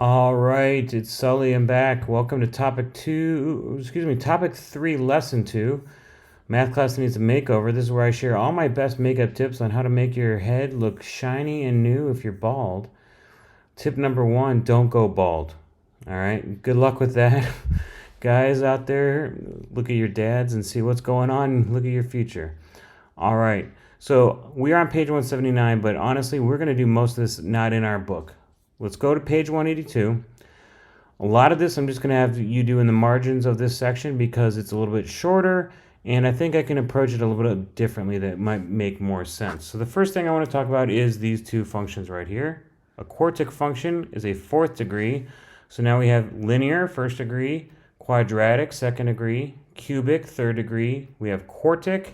All right, it's Sully. I'm back. Welcome to topic 3, lesson 2. Math class needs a makeover. This is where I share all my best makeup tips on how to make your head look shiny and new if you're bald. Tip number 1, don't go bald. All right, good luck with that. Guys out there, look at your dads and see what's going on. Look at your future. All right, so we are on page 179, but honestly, we're going to do most of this not in our book. Let's go to page 182. A lot of this I'm just going to have you do in the margins of this section because it's a little bit shorter, and I think I can approach it a little bit differently that might make more sense. So the first thing I want to talk about is these two functions right here. A quartic function is a fourth degree. So now we have linear, first degree, quadratic, second degree, cubic, third degree. We have quartic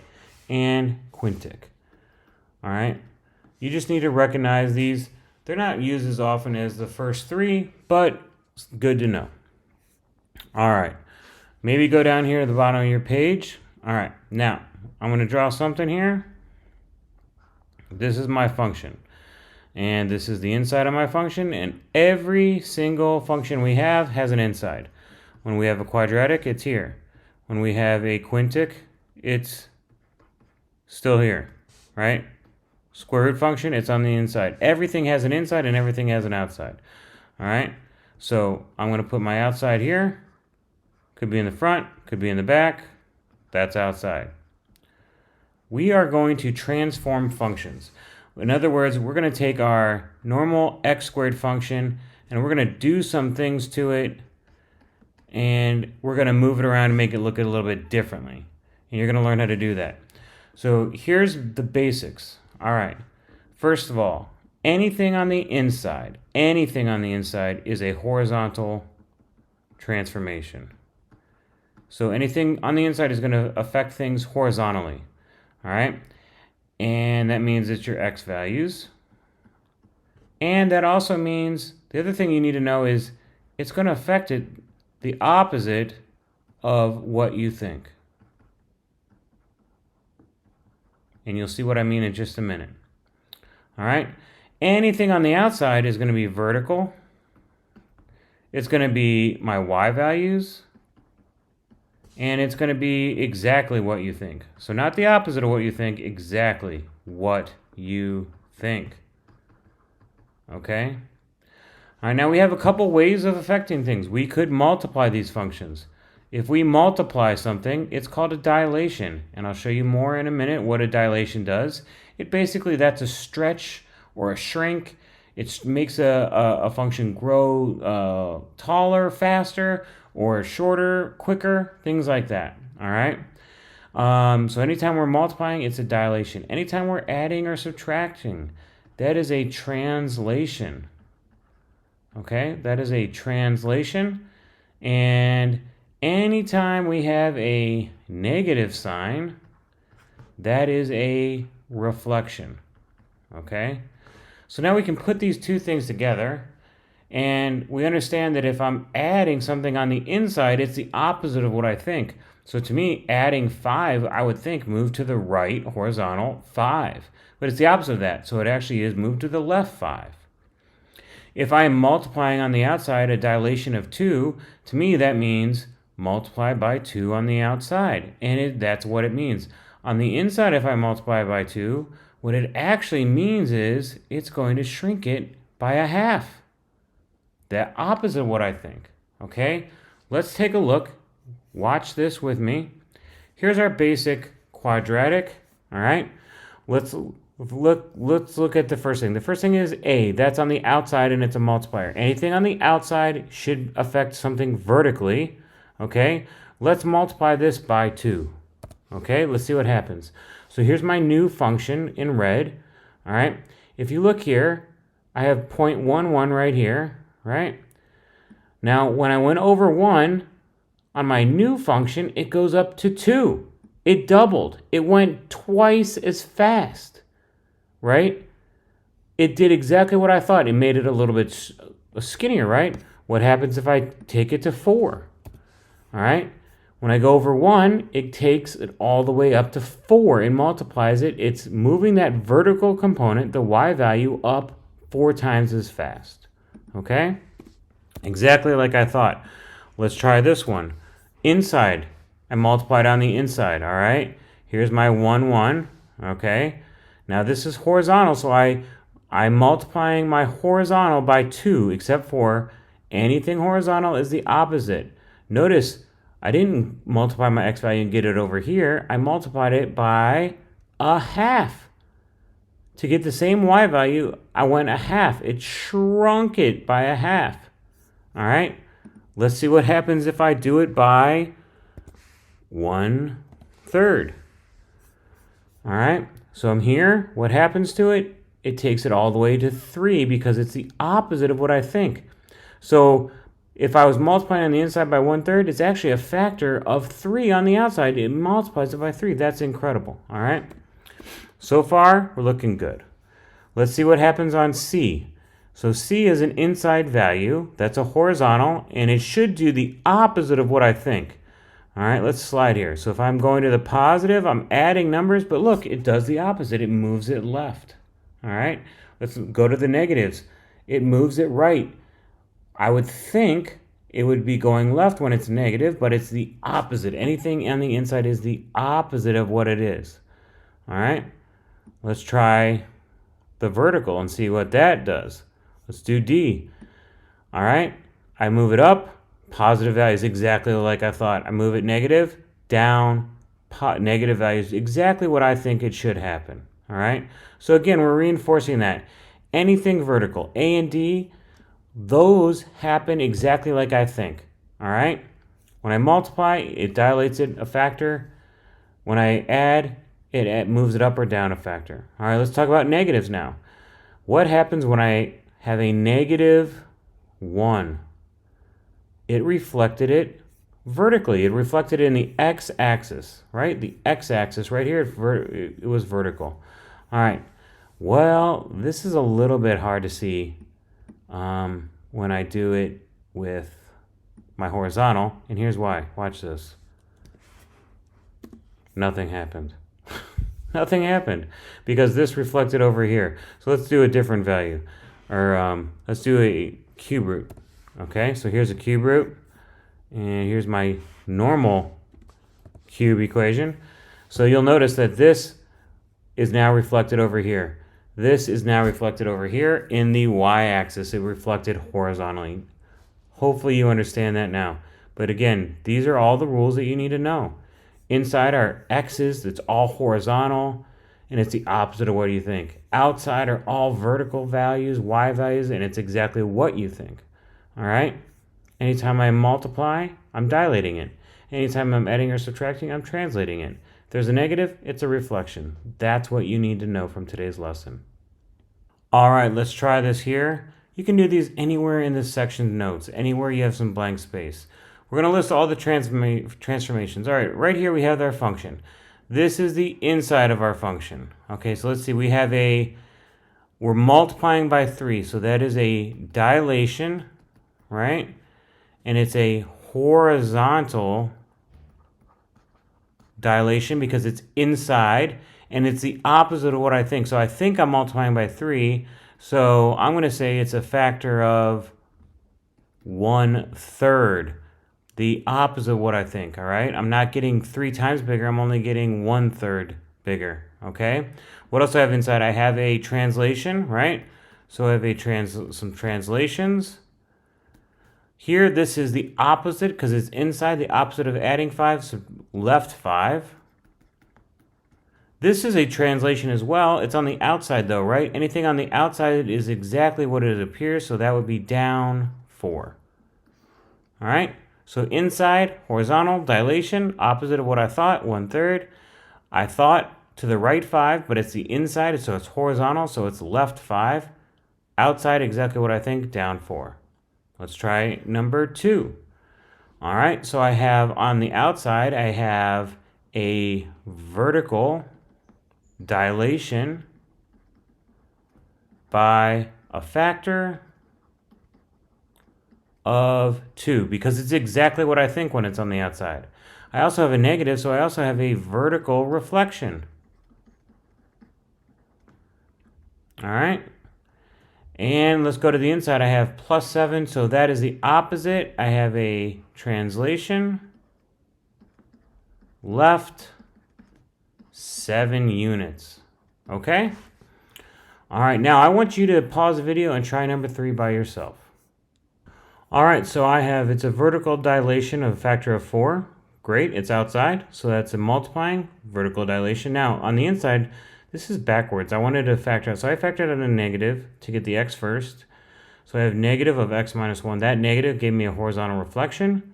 and quintic. All right. You just need to recognize these. They're not used as often as the first three, but it's good to know. All right. Maybe go down here at the bottom of your page. All right. Now, I'm going to draw something here. This is my function. And this is the inside of my function. And every single function we have has an inside. When we have a quadratic, it's here. When we have a quintic, it's still here, right? Square root function, it's on the inside. Everything has an inside and everything has an outside. All right? So I'm going to put my outside here. Could be in the front, could be in the back. That's outside. We are going to transform functions. In other words, we're going to take our normal x squared function and we're going to do some things to it and we're going to move it around and make it look a little bit differently. And you're going to learn how to do that. So here's the basics. All right. First of all, anything on the inside is a horizontal transformation. So anything on the inside is going to affect things horizontally. All right. And that means it's your x values. And that also means the other thing you need to know is it's going to affect it the opposite of what you think. And you'll see what I mean in just a minute. All right. Anything on the outside is going to be vertical. It's going to be my y values. And it's going to be exactly what you think. So not the opposite of what you think, exactly what you think. Okay? All right, now we have a couple ways of affecting things. We could multiply these functions. If we multiply something, it's called a dilation. And I'll show you more in a minute what a dilation does. That's a stretch or a shrink. It makes a function grow taller, faster, or shorter, quicker, things like that. All right? So anytime we're multiplying, it's a dilation. Anytime we're adding or subtracting, that is a translation. Okay? That is a translation. And anytime we have a negative sign, that is a reflection. Okay? So now we can put these two things together, and we understand that if I'm adding something on the inside, it's the opposite of what I think. So to me, adding 5, I would think move to the right, horizontal, 5. But it's the opposite of that. So it actually is move to the left, 5. If I am multiplying on the outside a dilation of 2, to me that means multiply by 2 on the outside. And that's what it means. On the inside, if I multiply by 2, what it actually means is it's going to shrink it by a half. The opposite of what I think. Okay? Let's take a look. Watch this with me. Here's our basic quadratic. All right? Let's look at the first thing. The first thing is a. That's on the outside and it's a multiplier. Anything on the outside should affect something vertically. Okay? Let's multiply this by 2. Okay? Let's see what happens. So here's my new function in red. All right? If you look here, I have 0.11 right here, right? Now, when I went over 1 on my new function, it goes up to 2. It doubled. It went twice as fast, right? It did exactly what I thought. It made it a little bit skinnier, right? What happens if I take it to 4? All right? When I go over 1, it takes it all the way up to 4 and multiplies it. It's moving that vertical component, the y value, up 4 times as fast. Okay? Exactly like I thought. Let's try this one. Inside, I multiplied on the inside, all right? Here's my 1, 1, okay? Now this is horizontal, so I'm multiplying my horizontal by 2, except for anything horizontal is the opposite. Notice I didn't multiply my x value and get it over here. I multiplied it by a half. To get the same y value, I went a half. It shrunk it by a half. All right? Let's see what happens if I do it by 1/3. All right? So I'm here. What happens to it? It takes it all the way to 3 because it's the opposite of what I think. So if I was multiplying on the inside by 1/3, it's actually a factor of 3 on the outside. It multiplies it by 3. That's incredible. All right? So far, we're looking good. Let's see what happens on C. So C is an inside value. That's a horizontal, and it should do the opposite of what I think. All right, let's slide here. So if I'm going to the positive, I'm adding numbers, but look, it does the opposite. It moves it left. All right, let's go to the negatives. It moves it right. I would think it would be going left when it's negative, but it's the opposite. Anything on the inside is the opposite of what it is. All right, let's try the vertical and see what that does. Let's do D. All right, I move it up, positive values exactly like I thought. I move it negative, down, negative values, exactly what I think it should happen. All right, so again, we're reinforcing that. Anything vertical, A and D, those happen exactly like I think. All right, when I multiply, it dilates it a factor. When I add, it moves it up or down a factor. All right, let's talk about negatives now. What happens when I have a negative 1? It reflected it vertically. It reflected it in the x-axis, right? The x-axis right here, it was vertical. All right. Well, this is a little bit hard to see when I do it with my horizontal, and here's why. Watch this. Nothing happened. Nothing happened because this reflected over here. So let's do a different value, or let's do a cube root. Okay, so here's a cube root, and here's my normal cube equation. So you'll notice that this is now reflected over here. This is now reflected over here in the y-axis. It reflected horizontally. Hopefully you understand that now. But again, these are all the rules that you need to know. Inside are x's, it's all horizontal, and it's the opposite of what you think. Outside are all vertical values, y values, and it's exactly what you think. All right? Anytime I multiply, I'm dilating it. Anytime I'm adding or subtracting, I'm translating it. If there's a negative, it's a reflection. That's what you need to know from today's lesson. All right, let's try this here. You can do these anywhere in this section notes, anywhere you have some blank space. We're going to list all the transformations. All right, right here we have our function. This is the inside of our function. Okay, so let's see. We're multiplying by 3, so that is a dilation, right? And it's a horizontal dilation because it's inside, and it's the opposite of what I think. So I think I'm multiplying by 3, so I'm going to say it's a factor of 1/3. The opposite of what I think, all right? I'm not getting 3 times bigger. I'm only getting 1/3 bigger, okay? What else do I have inside? I have a translation, right? So I have some translations. Here, this is the opposite because it's inside. The opposite of adding 5, so left 5. This is a translation as well. It's on the outside though, right? Anything on the outside is exactly what it appears, so that would be down 4. All right? So inside, horizontal, dilation, opposite of what I thought, 1/3. I thought to the right 5, but it's the inside, so it's horizontal, so it's left 5. Outside, exactly what I think, down 4. Let's try number 2. All right, so I have on the outside, I have a vertical dilation by a factor of 2 because it's exactly what I think when it's on the outside. I also have a negative, so I also have a vertical reflection. All right. And let's go to the inside. I have plus 7, so that is the opposite. I have a translation. Left 7 units. Okay? All right, now I want you to pause the video and try number 3 by yourself. All right, so I have, it's a vertical dilation of a factor of 4. Great, it's outside, so that's a multiplying vertical dilation. Now, on the inside, this is backwards. I wanted to factor out, so I factored out a negative to get the x first. So I have negative of x minus 1. That negative gave me a horizontal reflection.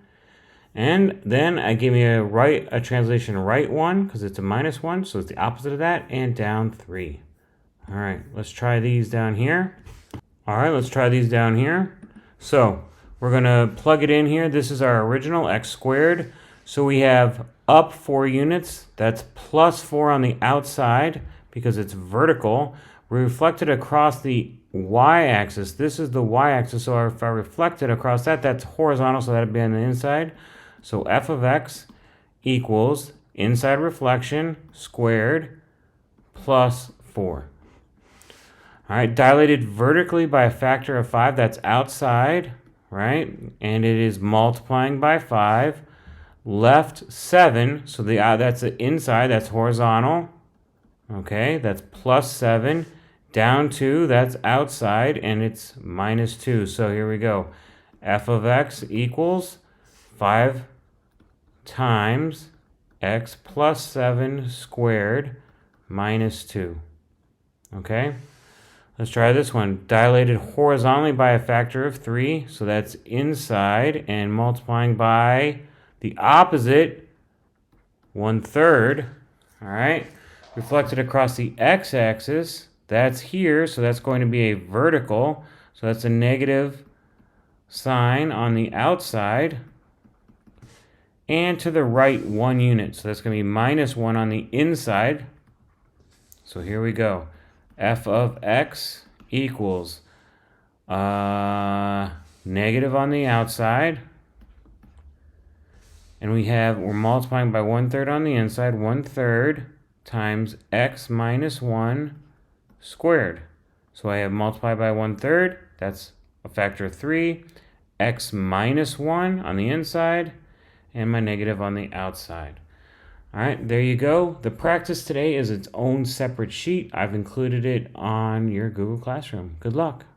And then I gave me a translation right 1, because it's a minus 1, so it's the opposite of that, and down 3. All right, let's try these down here. All right, let's try these down here. So we're going to plug it in here. This is our original x squared. So we have up 4 units. That's plus 4 on the outside because it's vertical. We reflect it across the y-axis. This is the y-axis, so if I reflect it across that, that's horizontal, so that would be on the inside. So f of x equals inside reflection squared plus 4. All right, dilated vertically by a factor of 5, that's outside, right? And it is multiplying by 5. Left 7, so that's the inside, that's horizontal. Okay, that's plus 7. Down 2, that's outside, and it's minus 2. So here we go. F of x equals 5 times x plus 7 squared minus 2. Okay? Let's try this one. Dilated horizontally by a factor of 3, so that's inside, and multiplying by the opposite, 1/3. All right? Reflected across the x-axis, that's here, so that's going to be a vertical, so that's a negative sign on the outside. And to the right 1 unit, so that's going to be minus 1 on the inside. So here we go. F of x equals negative on the outside. And we're multiplying by 1/3 on the inside, 1/3 times x minus 1 squared. So I have multiplied by 1/3, that's a factor of 3, x minus 1 on the inside, and my negative on the outside. All right, there you go. The practice today is its own separate sheet. I've included it on your Google Classroom. Good luck.